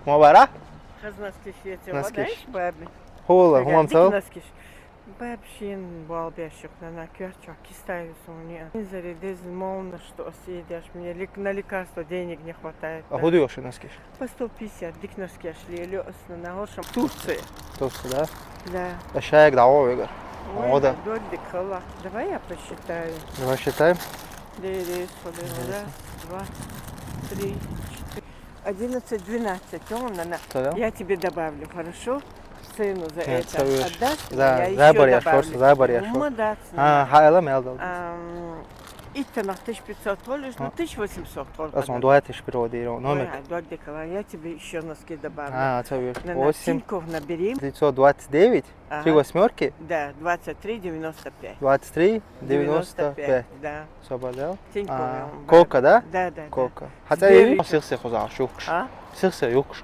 Мовара? Хазнаскиш я Наскиш. водаешь, баби? Хула, хумам цел? Наскиш. Бабшин балбящих на кёрчах кистаю суне. Зарядез молно, что съедешь. Мне на лекарства денег не хватает. А худу йоши наскиш? По 150 дикнарские шли, лёсно на горшем. Турции. Турция, да? Да. А шаек дао, Игорь. Ой, Ода. дольдик хала. Давай я посчитаю. Давай считаем. Раз, два, три, четыре. 11, 12. Тогда? Я тебе добавлю, хорошо? Сыну за Нет, это совешь. отдашь? За- Я за еще барьяш, добавлю. просто за барьяш. Молодец. Хайла мелдал. И-то на 1500 толишь, ну 1800 толишь. Аз он дуэт шпиродиро. Номер. Я тебе еще носки добавлю. Совешь. На 8 Тинькофф набери. 929. Ага. Три восьмерки. Да, 23,95. 23, 95. Да. Соболел. Тинькофф. Кока, да? Да. Кока. Хотя Сбери. и сырсы хозар шукш. А? Сырсы юкш.